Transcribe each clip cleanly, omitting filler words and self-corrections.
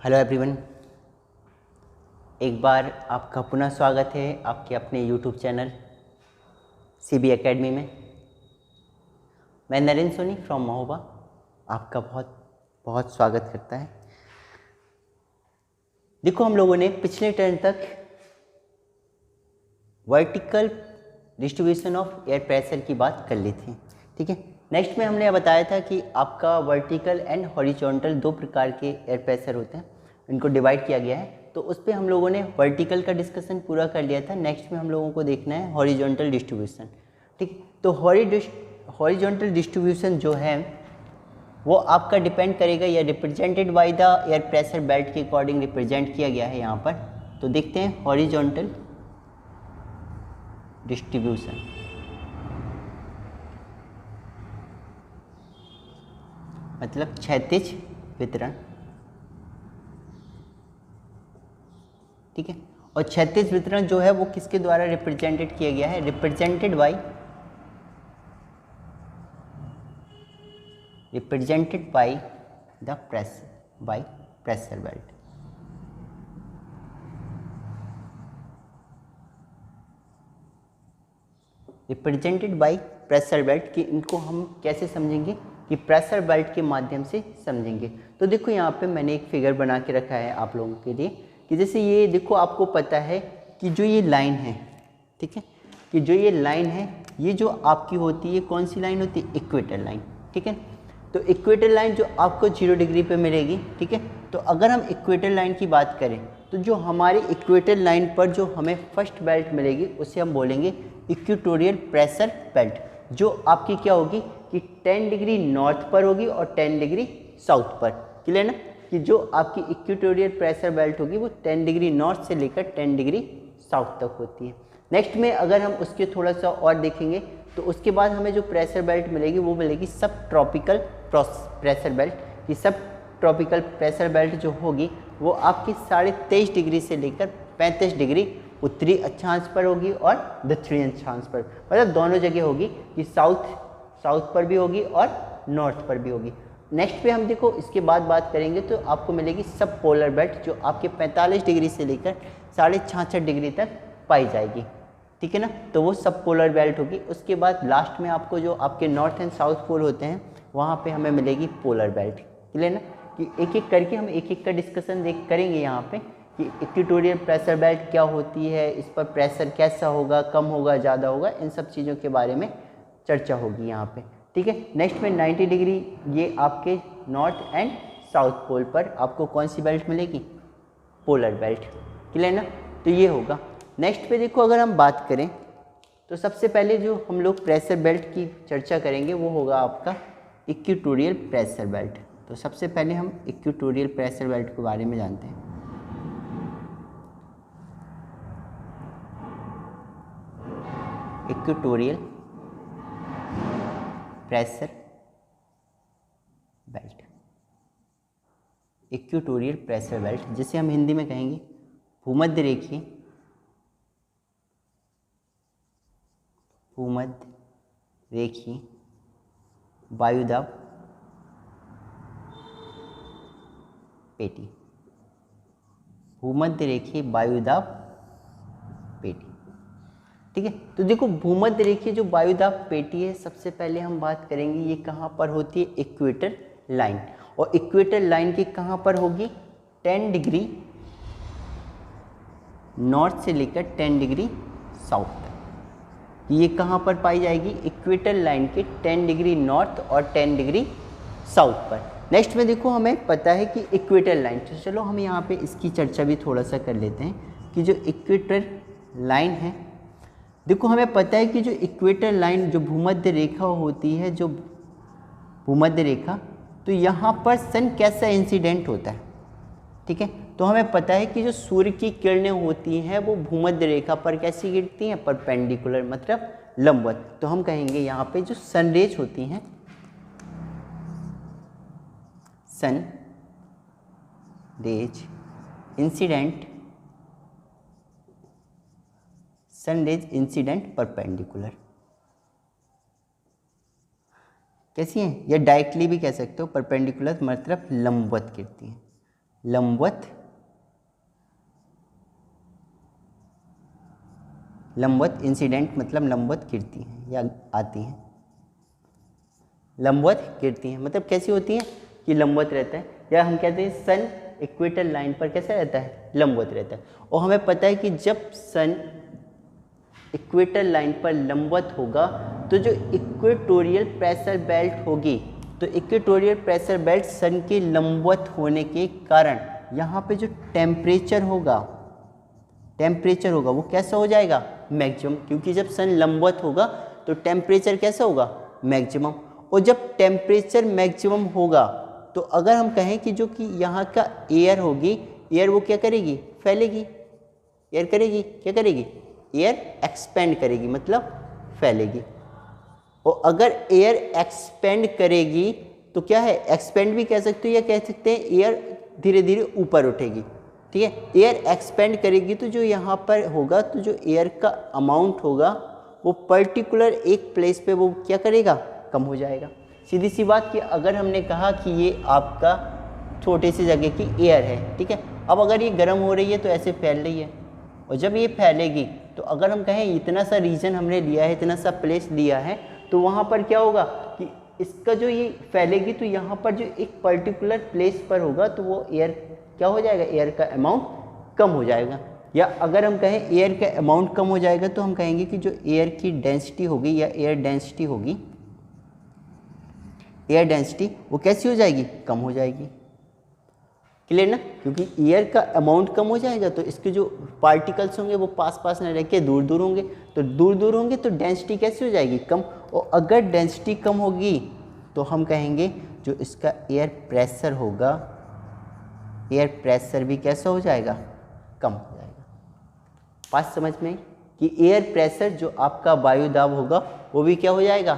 Hello everyone, एक बार आपका पुनः स्वागत है आपके अपने यूट्यूब चैनल सीबी एकेडमी में। मैं नरेंद्र सोनी फ्रॉम महोबा आपका बहुत बहुत स्वागत करता है। देखो, हम लोगों ने पिछले टर्न तक vertical distribution of air pressure की बात कर ली थी, ठीक है। नेक्स्ट में हमने बताया था कि आपका वर्टिकल एंड हॉरिजॉन्टल दो प्रकार के एयर प्रेशर होते हैं, इनको डिवाइड किया गया है। तो उस पर हम लोगों ने वर्टिकल का डिस्कशन पूरा कर लिया था। नेक्स्ट में हम लोगों को देखना है हॉरिजॉन्टल डिस्ट्रीब्यूशन, ठीक। तो हॉरिजॉन्टल डिस्ट्रीब्यूशन जो है वो आपका डिपेंड करेगा या represented by the air pressure belt के अकॉर्डिंग रिप्रेजेंट किया गया है यहाँ पर। तो देखते हैं हॉरिजॉन्टल डिस्ट्रीब्यूशन, मतलब क्षैतिज वितरण, ठीक है। और क्षैतिज वितरण जो है वो किसके द्वारा रिप्रेजेंटेड किया गया है? Represented by the pressure belt. Represented by pressure belt कि इनको हम कैसे समझेंगे कि प्रेशर बेल्ट के माध्यम से समझेंगे। तो देखो, यहाँ पे मैंने एक फिगर बना के रखा है आप लोगों के लिए कि जैसे ये देखो, आपको पता है कि जो ये लाइन है, ठीक है, कि जो ये लाइन है ये जो आपकी होती है कौन सी लाइन होती है? इक्वेटर लाइन, ठीक है। तो इक्वेटर लाइन जो आपको 0 डिग्री पे मिलेगी, ठीक है। तो अगर हम इक्वेटर लाइन की बात करें तो जो हमारी इक्वेटर लाइन पर जो हमें फर्स्ट बेल्ट मिलेगी उसे हम बोलेंगे इक्वेटोरियल प्रेशर बेल्ट, जो आपकी क्या होगी कि 10 डिग्री नॉर्थ पर होगी और 10 डिग्री साउथ पर। क्लियर ना? कि जो आपकी इक्वेटोरियल प्रेशर बेल्ट होगी वो 10 डिग्री नॉर्थ से लेकर 10 डिग्री साउथ तक होती है। नेक्स्ट में अगर हम उसके थोड़ा सा और देखेंगे तो उसके बाद हमें जो प्रेशर बेल्ट मिलेगी वो मिलेगी सब ट्रॉपिकल प्रेशर बेल्ट। ये सब ट्रॉपिकल प्रेशर बेल्ट जो होगी वो आपकी 23.5 डिग्री से लेकर 35 डिग्री उत्तरी अक्षांश पर होगी और दक्षिणी अक्षांश पर, मतलब दोनों जगह होगी कि साउथ पर भी होगी और नॉर्थ पर भी होगी। नेक्स्ट पे हम देखो इसके बाद बात करेंगे तो आपको मिलेगी सब पोलर बेल्ट, जो आपके 45 डिग्री से लेकर 66.5 डिग्री तक पाई जाएगी, ठीक है ना। तो वो सब पोलर बेल्ट होगी। उसके बाद लास्ट में आपको जो आपके नॉर्थ एंड साउथ पोल होते हैं वहाँ पे हमें मिलेगी पोलर बेल्ट। क्लियर ना? कि एक एक करके हम एक एक का डिस्कशन करेंगे यहाँ पे कि इक्वेटोरियल प्रेशर बेल्ट क्या होती है, इस पर प्रेशर कैसा होगा, कम होगा, ज़्यादा होगा, इन सब चीज़ों के बारे में चर्चा होगी यहाँ पे, ठीक है। नेक्स्ट में 90 डिग्री ये आपके नॉर्थ एंड साउथ पोल पर आपको कौन सी बेल्ट मिलेगी? Polar belt. क्लियर ना? तो ये होगा। नेक्स्ट पे देखो, अगर हम बात करें तो सबसे पहले जो हम लोग प्रेशर बेल्ट की चर्चा करेंगे वो होगा आपका इक्वेटोरियल प्रेशर बेल्ट। तो सबसे पहले हम इक्वेटोरियल प्रेशर बेल्ट के बारे में जानते हैं। Equatorial pressure belt, equatorial pressure belt जिसे हम हिंदी में कहेंगे भूमध्य रेखीय वायुदाब पेटी, भूमध्य रेखीय वायुदाब पेटी, ठीक है। तो देखो, भूमध्य रेखीय जो वायुदाब पेटी है, सबसे पहले हम बात करेंगे ये कहाँ पर होती है? Equator line. और इक्वेटर लाइन की कहाँ पर होगी? 10 डिग्री नॉर्थ से लेकर 10 डिग्री साउथ तक। ये कहाँ पर पाई जाएगी? इक्वेटर लाइन के 10 डिग्री नॉर्थ और 10 डिग्री साउथ पर। नेक्स्ट में देखो, हमें पता है कि इक्वेटर लाइन, तो चलो हम यहाँ पे इसकी चर्चा भी थोड़ा सा कर लेते हैं कि जो इक्वेटर लाइन है, देखो हमें पता है कि जो इक्वेटर लाइन जो भूमध्य रेखा होती है, जो भूमध्य रेखा, तो यहाँ पर सन कैसा इंसिडेंट होता है, ठीक है। तो हमें पता है कि जो सूर्य की किरणें होती हैं वो भूमध्य रेखा पर कैसी गिरती हैं? परपेंडिकुलर, मतलब लंबवत। तो हम कहेंगे यहाँ पे जो सनरेज होती हैं, सन रेज इंसिडेंट परपेंडिकुलर, कैसी हैं? या डायरेक्टली भी कह सकते हो, परपेंडिकुलर मतलब लंबवत गिरती हैं, लंबवत इंसिडेंट मतलब लंबवत गिरती हैं या आती हैं, लंबवत गिरती हैं मतलब कैसी होती हैं कि लंबवत रहता है, या हम कहते हैं सन इक्वेटर लाइन पर कैसा रहता है, लंबवत रहता है। और हमें पता है कि जब सन इक्वेटर लाइन पर लंबवत होगा तो जो इक्वेटोरियल प्रेशर बेल्ट होगी, तो इक्वेटोरियल प्रेशर बेल्ट सन के लंबवत होने के कारण यहाँ पे जो टेम्परेचर होगा वो कैसा हो जाएगा, मैक्सिमम, क्योंकि जब सन लंबवत होगा तो टेम्परेचर कैसा होगा, मैक्सिमम। और जब टेम्परेचर मैक्सिमम होगा तो अगर हम कहें कि जो कि यहाँ का एयर होगी, एयर वो क्या करेगी, फैलेगी, एयर करेगी, क्या करेगी, एयर एक्सपेंड करेगी मतलब फैलेगी। और अगर एयर एक्सपेंड करेगी तो क्या है, एक्सपेंड भी कह सकते हो या कह सकते हैं एयर धीरे धीरे ऊपर उठेगी, ठीक है। एयर एक्सपेंड करेगी तो जो यहाँ पर होगा तो जो एयर का अमाउंट होगा वो पर्टिकुलर एक प्लेस पे वो क्या करेगा, कम हो जाएगा। सीधी सी बात कि अगर हमने कहा कि ये आपका छोटे से जगह की एयर है, ठीक है, अब अगर ये गर्म हो रही है तो ऐसे फैल रही है, और जब ये फैलेगी तो अगर हम कहें इतना सा रीजन हमने लिया है, इतना सा प्लेस लिया है, तो वहाँ पर क्या होगा कि इसका जो ये फैलेगी तो यहाँ पर जो एक पर्टिकुलर प्लेस पर होगा तो वो एयर क्या हो जाएगा, एयर का अमाउंट कम हो जाएगा। या अगर हम कहें एयर का अमाउंट कम हो जाएगा तो हम कहेंगे कि जो एयर की डेंसिटी होगी या एयर डेंसिटी होगी, एयर डेंसिटी वो कैसी हो जाएगी, कम हो जाएगी। क्लियर ना, क्योंकि एयर का अमाउंट कम हो जाएगा तो इसके जो पार्टिकल्स होंगे वो पास पास न रह के दूर दूर होंगे, तो दूर दूर होंगे तो डेंसिटी कैसी हो जाएगी, कम। और अगर डेंसिटी कम होगी तो हम कहेंगे जो इसका एयर प्रेशर होगा, एयर प्रेशर भी कैसा हो जाएगा, कम हो जाएगा। बात समझ में कि एयर प्रेशर जो आपका वायु दाब होगा वो भी क्या हो जाएगा,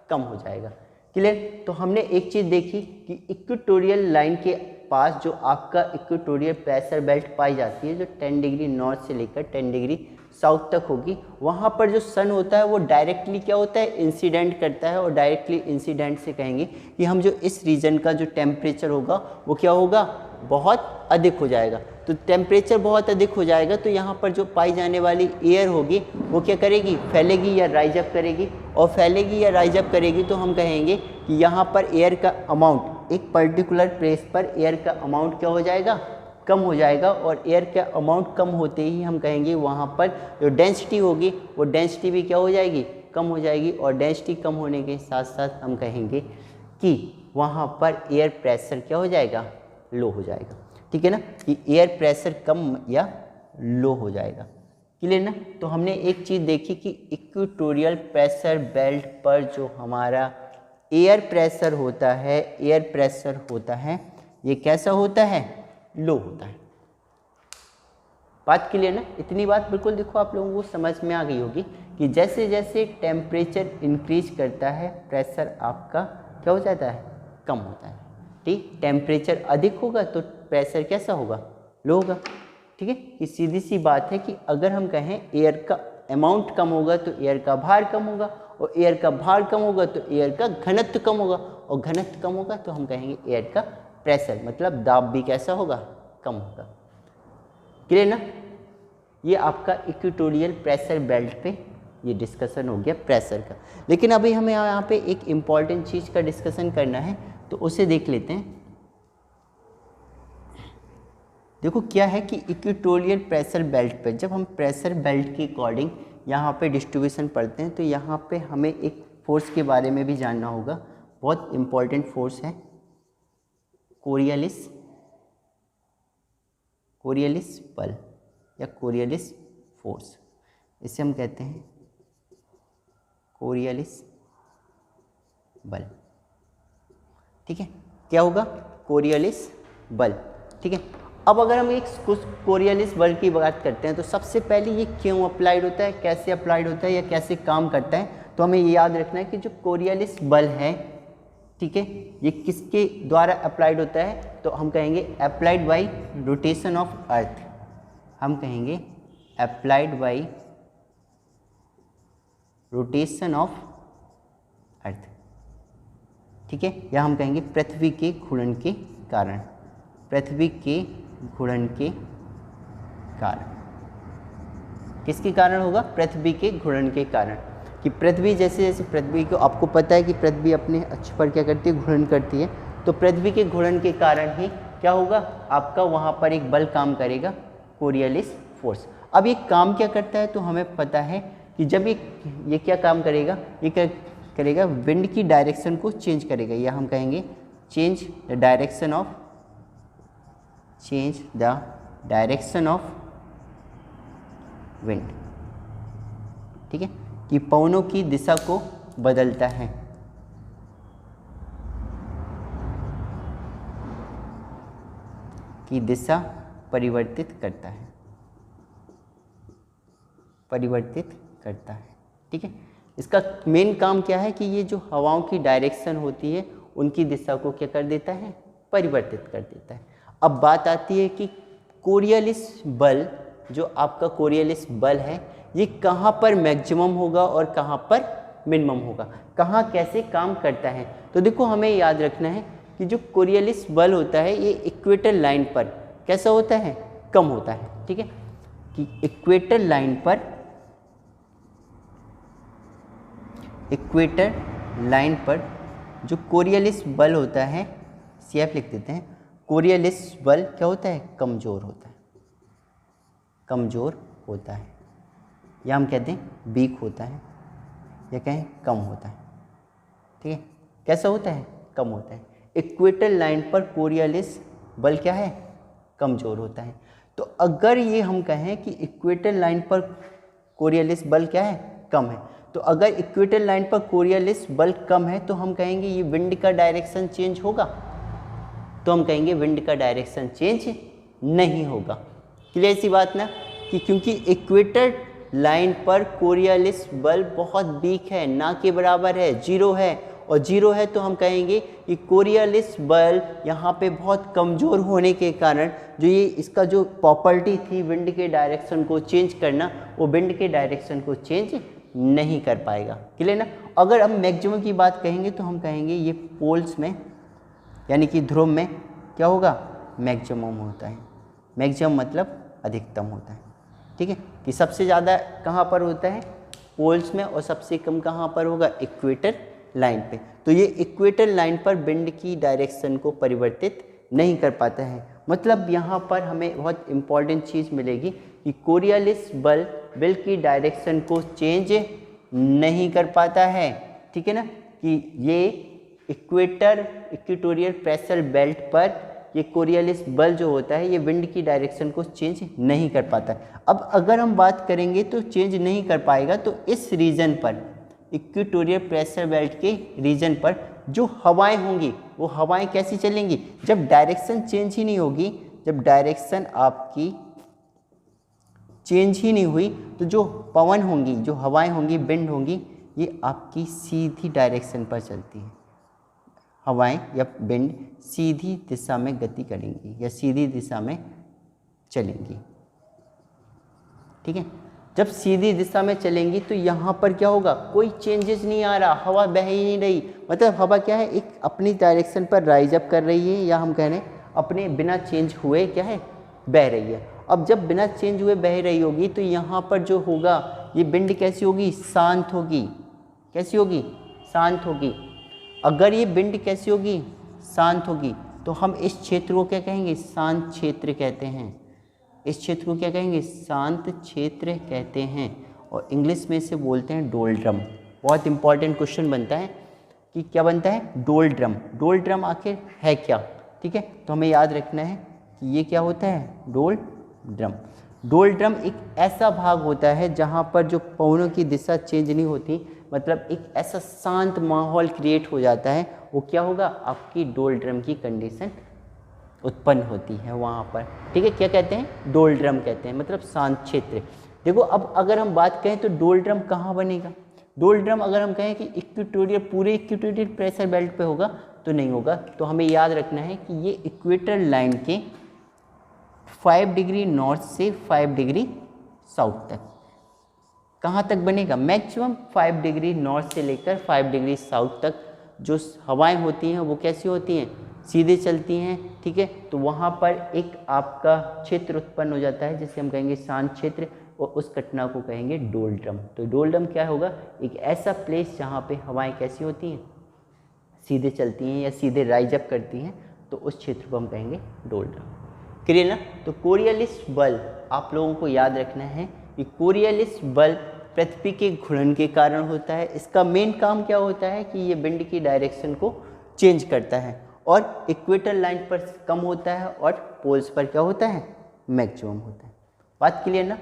कम हो जाएगा। क्लियर। तो हमने एक चीज़ देखी कि इक्वेटोरियल लाइन के पास जो आपका इक्वेटोरियल प्रेशर बेल्ट पाई जाती है जो 10 डिग्री नॉर्थ से लेकर 10 डिग्री साउथ तक होगी, वहाँ पर जो सन होता है वो डायरेक्टली क्या होता है, इंसिडेंट करता है। और डायरेक्टली इंसिडेंट से कहेंगे कि हम जो इस रीजन का जो टेम्परेचर होगा वो क्या होगा, बहुत अधिक हो जाएगा। तो टेम्परेचर बहुत अधिक हो जाएगा तो यहाँ पर जो पाई जाने वाली एयर होगी वो क्या करेगी, फैलेगी या राइज अप करेगी। और फैलेगी या राइज अप करेगी तो हम कहेंगे कि यहाँ पर एयर का अमाउंट, एक पर्टिकुलर प्लेस पर एयर का अमाउंट क्या हो जाएगा, कम हो जाएगा। और एयर का अमाउंट कम होते ही हम कहेंगे वहाँ पर जो डेंसिटी होगी वो डेंसिटी भी क्या हो जाएगी, कम हो जाएगी। और डेंसिटी कम होने के साथ साथ हम कहेंगे कि वहाँ पर एयर प्रेशर क्या हो जाएगा, लो हो जाएगा। ठीक है ना, कि एयर प्रेशर कम या लो हो जाएगा। क्लियर ना। तो हमने एक चीज़ देखी कि इक्वेटोरियल प्रेशर बेल्ट पर जो हमारा एयर प्रेशर होता है, एयर प्रेशर होता है, ये कैसा होता है, लो होता है। बात क्लियर ना। इतनी बात बिल्कुल देखो आप लोगों को समझ में आ गई होगी कि जैसे जैसे टेम्परेचर इंक्रीज करता है प्रेशर आपका क्या हो जाता है, कम होता है। ठीक, टेम्परेचर अधिक होगा तो प्रेशर कैसा होगा, लो होगा। ठीक है, कि सीधी सी बात है कि अगर हम कहें एयर का अमाउंट कम होगा तो एयर का भार कम होगा, और एयर का भार कम होगा तो एयर का घनत्व कम होगा, और घनत्व कम होगा तो हम कहेंगे एयर का प्रेशर मतलब दाब भी कैसा होगा, कम होगा। क्लियर ना। ये आपका इक्वेटोरियल प्रेशर बेल्ट पे ये डिस्कशन हो गया प्रेशर का। लेकिन अभी हमें यहाँ पे एक इम्पॉर्टेंट चीज़ का डिस्कशन करना है तो उसे देख लेते हैं। देखो क्या है कि इक्वेटोरियल प्रेशर बेल्ट पे जब हम प्रेशर बेल्ट के अकॉर्डिंग यहाँ पे डिस्ट्रीब्यूशन पढ़ते हैं तो यहाँ पे हमें एक फोर्स के बारे में भी जानना होगा। बहुत इम्पॉर्टेंट फोर्स है कोरियलिस बल या कोरियलिस फोर्स, इसे हम कहते हैं कोरियलिस बल। ठीक है, क्या होगा, कोरियलिस बल। ठीक है, अब अगर हम एक कुछ कोरियलिस बल की बात करते हैं तो सबसे पहले ये क्यों अप्लाइड होता है, कैसे अप्लाइड होता है या कैसे काम करता है, तो हमें ये याद रखना है कि जो कोरियलिस बल है, ठीक है, ये किसके द्वारा अप्लाइड होता है, तो हम कहेंगे applied by rotation of earth. हम कहेंगे applied by rotation of earth. ठीक है, या हम कहेंगे पृथ्वी के घूर्णन के कारण। पृथ्वी के घूर्णन के कारण। किसके कारण होगा? पृथ्वी के घूर्णन के कारण। कि पृथ्वी जैसे जैसे पृथ्वी को आपको पता है कि पृथ्वी अपने अक्ष पर क्या करती है? घूर्णन करती है। तो पृथ्वी के घूर्णन के कारण ही क्या होगा? आपका वहाँ पर एक बल काम करेगा, कोरियोलिस फोर्स। अब ये काम क्या करता है? तो हमें पता है कि जब ये क्या काम करेगा? ये क्या करेगा? विंड की डायरेक्शन को चेंज करेगा, या हम कहेंगे change the direction of wind. ठीक है, कि पवनों की दिशा को बदलता है। की दिशा परिवर्तित करता है, ठीक है। इसका मेन काम क्या है? कि ये जो हवाओं की डायरेक्शन होती है उनकी दिशा को क्या कर देता है? परिवर्तित कर देता है। अब बात आती है कि कोरियोलिस बल, जो आपका कोरियोलिस बल है, ये कहाँ पर मैक्सिमम होगा और कहाँ पर मिनिमम होगा, कहाँ कैसे काम करता है। तो देखो हमें याद रखना है कि जो कोरियोलिस बल होता है ये इक्वेटर लाइन पर कैसा होता है? कम होता है। ठीक है, कि इक्वेटर लाइन पर जो कोरियोलिस बल होता है, CF लिख देते हैं, कोरियोलिस बल क्या होता है? कमज़ोर होता है, या हम कहते हैं वीक होता है, या कहें कम होता है। ठीक है, कैसा होता है? कम होता है। इक्वेटर लाइन पर कोरियोलिस बल क्या है? कमज़ोर होता है। तो अगर ये हम कहें कि इक्वेटर लाइन पर कोरियोलिस बल क्या है? कम है, तो अगर इक्वेटर लाइन पर कोरियोलिस बल कम है तो हम कहेंगे ये विंड का डायरेक्शन चेंज होगा? तो हम कहेंगे विंड का डायरेक्शन चेंज नहीं होगा। क्लियर सी बात ना? कि क्योंकि इक्वेटर लाइन पर कोरियोलिस बल बहुत वीक है, ना के बराबर है, जीरो है, और जीरो है तो हम कहेंगे कि कोरियोलिस बल यहाँ पे बहुत कमज़ोर होने के कारण जो ये इसका जो प्रॉपर्टी थी विंड के डायरेक्शन को चेंज करना, वो विंड के डायरेक्शन को चेंज नहीं कर पाएगा। क्लियर ना? अगर हम मैक्सिमम की बात कहेंगे तो हम कहेंगे ये पोल्स में, यानी कि ध्रुव में क्या होगा? मैक्सिमम होता है। मैक्सिमम मतलब अधिकतम होता है। ठीक है, कि सबसे ज़्यादा कहाँ पर होता है? पोल्स में, और सबसे कम कहाँ पर होगा? इक्वेटर लाइन पे। तो ये इक्वेटर लाइन पर विंड की डायरेक्शन को परिवर्तित नहीं कर पाता है। मतलब यहाँ पर हमें बहुत इम्पॉर्टेंट चीज़ मिलेगी कि कोरियोलिस बल विंड की डायरेक्शन को चेंज नहीं कर पाता है। ठीक है ना? कि ये इक्वेटोरियल प्रेशर बेल्ट पर ये कोरियोलिस बल जो होता है ये विंड की डायरेक्शन को चेंज नहीं कर पाता है। अब अगर हम बात करेंगे तो चेंज नहीं कर पाएगा, तो इस रीजन पर, इक्वेटोरियल प्रेशर बेल्ट के रीजन पर जो हवाएं होंगी वो हवाएं कैसी चलेंगी? जब डायरेक्शन चेंज ही नहीं होगी, जब डायरेक्शन आपकी चेंज ही नहीं हुई, तो जो पवन होंगी, जो हवाएं होंगी, विंड होंगी, ये आपकी सीधी डायरेक्शन पर चलती है। हवाएं या विंड सीधी दिशा में गति करेंगी या सीधी दिशा में चलेंगी। ठीक है, जब सीधी दिशा में चलेंगी तो यहाँ पर क्या होगा? कोई चेंजेस नहीं आ रहा, हवा बह ही नहीं रही। मतलब हवा क्या है? एक अपनी डायरेक्शन पर राइज अप कर रही है, या हम कह रहे हैं अपने बिना चेंज हुए क्या है? बह रही है। अब जब बिना चेंज हुए बह रही होगी तो यहाँ पर जो होगा ये विंड कैसी होगी? शांत होगी। कैसी होगी? शांत होगी। अगर ये विंड कैसी होगी? शांत होगी, तो हम इस क्षेत्र को क्या कहेंगे? शांत क्षेत्र कहते हैं। इस क्षेत्र को क्या कहेंगे? शांत क्षेत्र कहते हैं। और इंग्लिश में इसे बोलते हैं डोल्ड्रम। बहुत इंपॉर्टेंट क्वेश्चन बनता है कि क्या बनता है? डोल्ड्रम। डोल्ड्रम आखिर है क्या? ठीक है, तो हमें याद रखना है कि ये क्या होता है? डोल्ड्रम। डोल्ड्रम एक ऐसा भाग होता है जहाँ पर जो पवनों की दिशा चेंज नहीं होती, मतलब एक ऐसा शांत माहौल क्रिएट हो जाता है। वो क्या होगा? आपकी डोल्ड्रम की कंडीशन उत्पन्न होती है वहाँ पर। ठीक है, क्या कहते हैं? डोल्ड्रम कहते हैं, मतलब शांत क्षेत्र। देखो अब अगर हम बात करें तो डोल्ड्रम कहाँ बनेगा? डोल्ड्रम अगर हम कहें कि इक्वेटोरियल, पूरे इक्वेटोरियल प्रेशर बेल्ट पे होगा तो नहीं होगा। तो हमें याद रखना है कि ये इक्वेटर लाइन के 5 डिग्री नॉर्थ से 5 डिग्री साउथ तक कहाँ तक बनेगा? मैक्सिमम 5 डिग्री नॉर्थ से लेकर 5 डिग्री साउथ तक जो हवाएं होती हैं वो कैसी होती हैं? सीधे चलती हैं, ठीक है, तो वहाँ पर एक आपका क्षेत्र उत्पन्न हो जाता है जिसे हम कहेंगे शांत क्षेत्र, और उस घटना को कहेंगे डोलड्रम। तो डोलड्रम क्या होगा, एक ऐसा प्लेस जहाँ पे हवाएं कैसी होती हैं, सीधे चलती हैं या सीधे राइज अप करती हैं, तो उस क्षेत्र को हम कहेंगे डोलड्रम। क्लियर ना। तो कोरियोलिस बल्ब आप लोगों को याद रखना है कि कोरियोलिस बल्ब पृथ्वी के घूर्णन के कारण होता है। इसका मेन काम क्या होता है कि ये विंड की डायरेक्शन को चेंज करता है, और इक्वेटर लाइन पर कम होता है और पोल्स पर क्या होता है, मैक्सिमम होता है। बात क्लियर ना।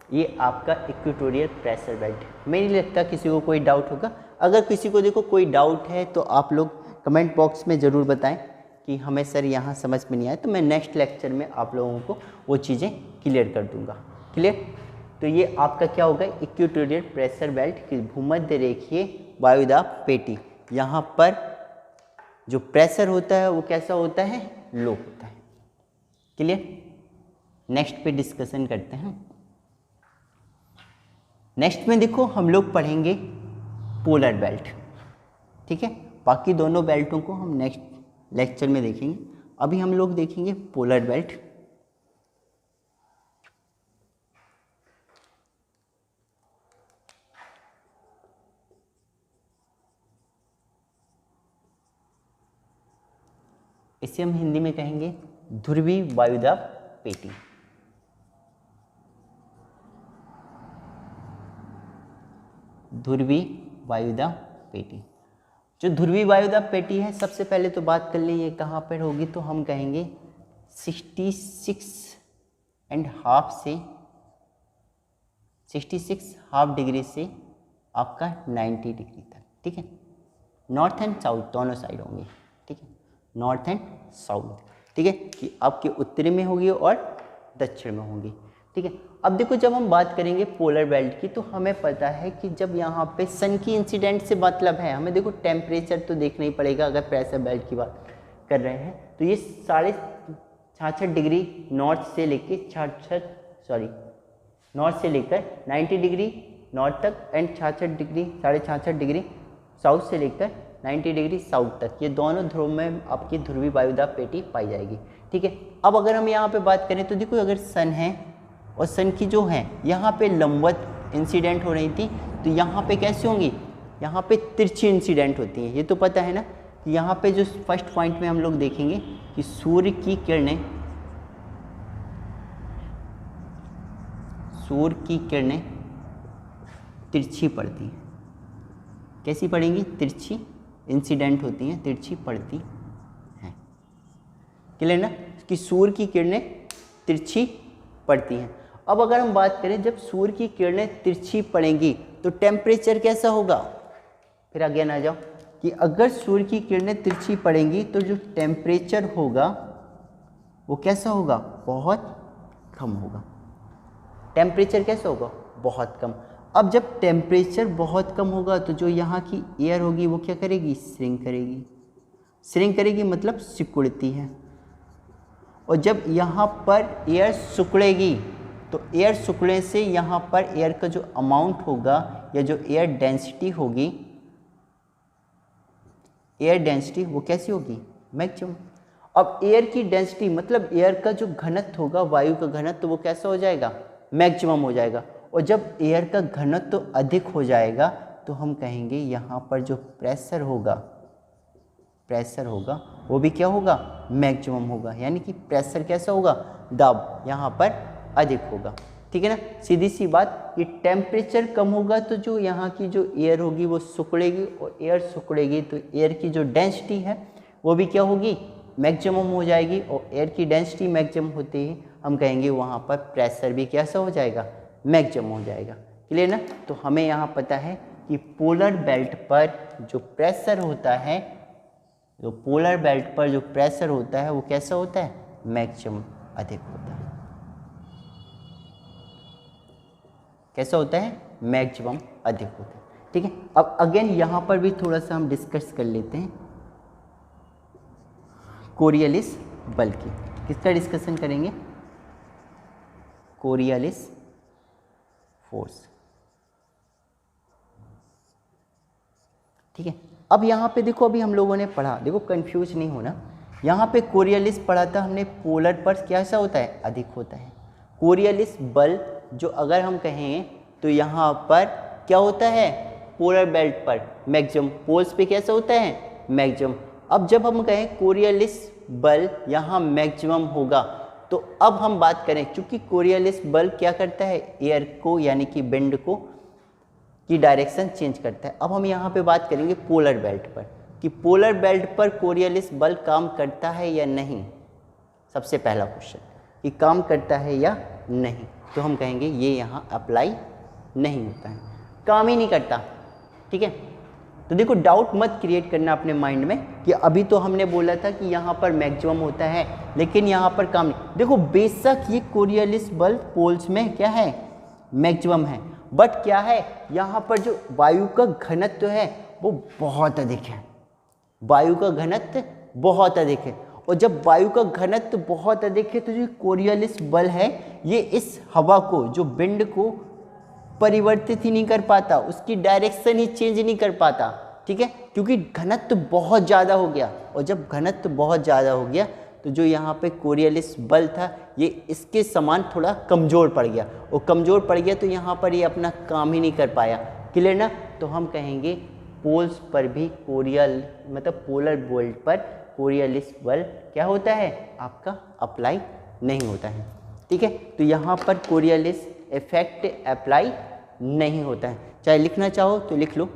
ये आपका इक्वेटोरियल प्रेशर बेल्ट है। मैं नहीं लगता किसी को कोई डाउट होगा। अगर किसी को देखो कोई डाउट है तो आप लोग कमेंट बॉक्स में ज़रूर बताएं कि हमें सर यहाँ समझ में नहीं आया, तो मैं नेक्स्ट लेक्चर में आप लोगों को वो चीज़ें क्लियर कर दूँगा। क्लियर। तो ये आपका क्या होगा, इक्वेटोरियल प्रेशर बेल्ट की भूमध्य रेखीय वायुदाब पेटी। यहाँ पर जो प्रेशर होता है वो कैसा होता है, लो होता है। क्लियर। नेक्स्ट पे डिस्कशन करते हैं। नेक्स्ट में देखो हम लोग पढ़ेंगे पोलर बेल्ट, ठीक है। बाकी दोनों बेल्टों को हम नेक्स्ट लेक्चर में देखेंगे। अभी हम लोग देखेंगे पोलर बेल्ट। इसे हम हिंदी में कहेंगे ध्रुवीय वायुदाब पेटी। ध्रुवीय वायुदाब पेटी। जो ध्रुवीय वायुदाब पेटी है, सबसे पहले तो बात कर लें ये कहाँ पर होगी, तो हम कहेंगे 66.5 से 66.5 डिग्री से आपका 90 डिग्री तक, ठीक है। नॉर्थ एंड साउथ दोनों साइड होंगे, ठीक है, नॉर्थ एंड साउथ, ठीक है, कि आपके उत्तरी में होगी और दक्षिण में होंगी, ठीक है। अब देखो जब हम बात करेंगे पोलर बेल्ट की, तो हमें पता है कि जब यहाँ पे सन की इंसिडेंट से मतलब है, हमें देखो टेम्परेचर तो देखना ही पड़ेगा। अगर प्रेशर बेल्ट की बात कर रहे हैं तो ये 66.5 डिग्री नॉर्थ से लेके 90 डिग्री नॉर्थ तक एंड 66.5 डिग्री साउथ से लेकर 90 डिग्री साउथ तक, ये दोनों ध्रुव में आपकी ध्रुवीय वायुदाब पेटी पाई जाएगी, ठीक है। अब अगर हम यहाँ पे बात करें तो देखो अगर सन है और सन की जो है यहाँ पे लंबवत इंसिडेंट हो रही थी, तो यहाँ पे कैसे होंगी, यहाँ पे तिरछी इंसिडेंट होती हैं। ये तो पता है ना कि यहाँ पे जो फर्स्ट पॉइंट में हम लोग देखेंगे कि सूर्य की किरणें तिरछी पड़ती हैं। कैसी पड़ेंगी, तिरछी इंसिडेंट होती हैं, तिरछी पड़ती हैं। क्लियर ना, कि सूर्य की किरणें तिरछी पड़ती हैं। अब अगर हम बात करें जब सूर्य की किरणें तिरछी पड़ेंगी तो टेम्परेचर कैसा होगा, फिर आगे ना जाओ, कि अगर सूर्य की किरणें तिरछी पड़ेंगी तो जो टेम्परेचर होगा वो कैसा होगा, बहुत कम होगा। टेम्परेचर कैसा होगा, बहुत कम। अब जब टेम्परेचर बहुत कम होगा तो जो यहाँ की एयर होगी वो क्या करेगी, श्रिंक करेगी मतलब सिकुड़ती है। और जब यहाँ पर एयर सिकुड़ेगी तो एयर सिकुड़ने से यहाँ पर एयर का जो अमाउंट होगा या जो एयर डेंसिटी होगी, एयर डेंसिटी वो कैसी होगी, मैक्सिमम। अब एयर की डेंसिटी मतलब एयर का जो घनत्व होगा, वायु का घनत्व, तो वो कैसा हो जाएगा, मैक्सिमम हो जाएगा। और जब एयर का घनत्व तो अधिक हो जाएगा तो हम कहेंगे यहाँ पर जो प्रेशर होगा वो भी क्या होगा, मैक्सिमम होगा। यानी कि प्रेशर कैसा होगा, दाब यहाँ पर अधिक होगा, ठीक है ना। सीधी सी बात, ये टेम्परेचर कम होगा तो जो यहाँ की जो एयर होगी वो सिकुड़ेगी, और एयर सिकुड़ेगी तो एयर की जो डेंसिटी है वो भी क्या होगी, मैक्सिमम हो जाएगी। और एयर की डेंसिटी मैक्सिमम होते ही हम कहेंगे वहाँ पर प्रेशर भी कैसा हो जाएगा, मैक्सिमम हो जाएगा। क्लियर ना। तो हमें यहाँ पता है कि पोलर बेल्ट पर जो प्रेशर होता है, जो पोलर बेल्ट पर जो प्रेशर होता है वो कैसा होता है, मैक्सिमम, अधिक होता है। कैसा होता है, मैक्सिमम अधिक होता है, ठीक है। अब अगेन यहाँ पर भी थोड़ा सा हम डिस्कस कर लेते हैं कोरियोलिस बल्ब की। किसका डिस्कशन करेंगे, कोरियोलिस फोर्स, ठीक है। अब यहाँ पे देखो, अभी हम लोगों ने पढ़ा, देखो कंफ्यूज नहीं होना, यहाँ पे कोरियलिस पढ़ा था हमने, पोलर पर कैसा होता है, अधिक होता है। कोरियलिस बल जो अगर हम कहें तो यहाँ पर क्या होता है, पोलर बेल्ट पर मैक्सिमम, पोल्स पे कैसा होता है, मैक्सिमम। अब जब हम कहें कोरियलिस बल यहाँ मैक्सिमम होगा, तो अब हम बात करें, क्योंकि कोरियलिस बल क्या करता है, एयर को यानी कि विंड को की डायरेक्शन चेंज करता है। अब हम यहाँ पे बात करेंगे पोलर बेल्ट पर, कि पोलर बेल्ट पर कोरियलिस बल काम करता है या नहीं। सबसे पहला क्वेश्चन कि काम करता है या नहीं, तो हम कहेंगे ये यहाँ अप्लाई नहीं होता है, काम ही नहीं करता। ठीक है, तो देखो डाउट मत क्रिएट करना अपने माइंड में कि अभी तो हमने बोला था कि यहाँ पर मैक्सिमम होता है लेकिन यहाँ पर काम नहीं। देखो बेशक ये कोरियलिस बल पोल्स में क्या है, मैक्सिमम है, बट क्या है, यहाँ पर जो वायु का घनत्व है वो बहुत अधिक है, वायु का घनत्व बहुत अधिक है। और जब वायु का घनत्व बहुत अधिक है तो जो कोरियलिस बल है ये इस हवा को, जो विंड को परिवर्तित ही नहीं कर पाता, उसकी डायरेक्शन ही चेंज नहीं कर पाता। ठीक है, क्योंकि घनत्व बहुत ज़्यादा हो गया, और जब घनत्व बहुत ज़्यादा हो गया तो जो यहाँ पे कोरियलिस बल था ये इसके समान थोड़ा कमज़ोर पड़ गया, और कमज़ोर पड़ गया तो यहाँ पर ये अपना काम ही नहीं कर पाया। क्लियर ना, तो हम कहेंगे पोल्स पर भी पोलर बेल्ट पर कोरियलिस बल क्या होता है, आपका अप्लाई नहीं होता है। ठीक है, तो यहाँ पर कोरियलिस इफेक्ट अप्लाई नहीं होता है। चाहे लिखना चाहो तो लिख लो,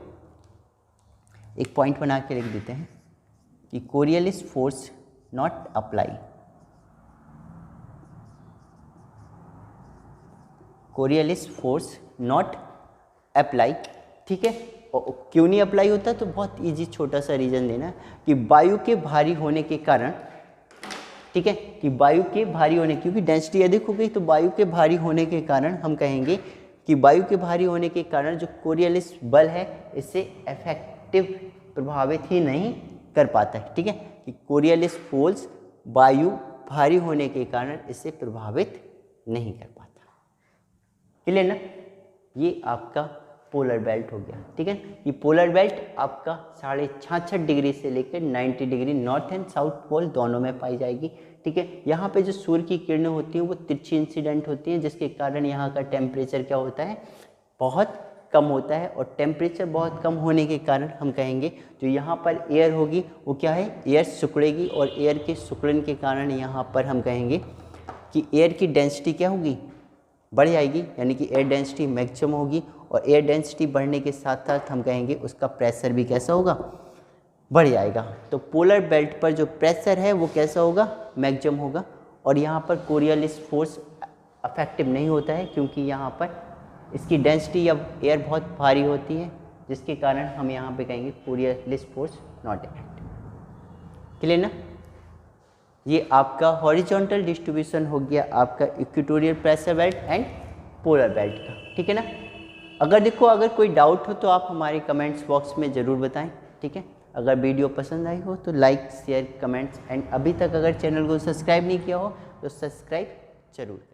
एक पॉइंट बना के लिख देते हैं कि Coriolis force not apply, Coriolis force not apply. ठीक है, और क्यों नहीं अप्लाई होता, तो बहुत इजी छोटा सा रीज़न देना कि वायु के भारी होने के कारण, ठीक है, कि वायु के भारी होने, क्योंकि डेंसिटी अधिक हो गई तो वायु के भारी होने के कारण हम कहेंगे कि वायु के भारी होने के कारण जो कोरियलिस बल है इससे इफेक्टिव प्रभावित ही नहीं कर पाता है। ठीक है, कि कोरियलिस फोर्स वायु भारी होने के कारण इससे प्रभावित नहीं कर पाता। क्लियर ना, ये आपका पोलर बेल्ट हो गया। ठीक है, ये पोलर बेल्ट आपका 66.5 डिग्री से लेकर 90 degree north and south pole दोनों में पाई जाएगी। ठीक है, यहाँ पे जो सूर्य की किरणें होती हैं वो तिरछी इंसिडेंट होती हैं, जिसके कारण यहाँ का टेम्परेचर क्या होता है, बहुत कम होता है। और टेम्परेचर बहुत कम होने के कारण हम कहेंगे जो यहाँ पर एयर होगी वो क्या है, एयर सिकुड़ेगी, और एयर के सिकुड़न के कारण यहाँ पर हम कहेंगे कि एयर की डेंसिटी क्या होगी, बढ़ जाएगी, यानी कि एयर डेंसिटी मैक्सिमम होगी। और एयर डेंसिटी बढ़ने के साथ साथ हम कहेंगे उसका प्रेशर भी कैसा होगा, बढ़ जाएगा। तो पोलर बेल्ट पर जो प्रेशर है वो कैसा होगा, मैक्सिमम होगा। और यहाँ पर कोरियलिस फोर्स अफेक्टिव नहीं होता है, क्योंकि यहाँ पर इसकी डेंसिटी या एयर बहुत भारी होती है, जिसके कारण हम यहाँ पे कहेंगे Coriolis force not effective. Clear ना, ये आपका हॉरिजॉन्टल डिस्ट्रीब्यूशन हो गया आपका equatorial pressure belt and polar belt का। ठीक है ना, अगर कोई डाउट हो तो आप हमारे कमेंट्स बॉक्स में ज़रूर बताएं। ठीक है, अगर वीडियो पसंद आई हो तो लाइक शेयर कमेंट्स, एंड अभी तक अगर चैनल को सब्सक्राइब नहीं किया हो तो सब्सक्राइब जरूर।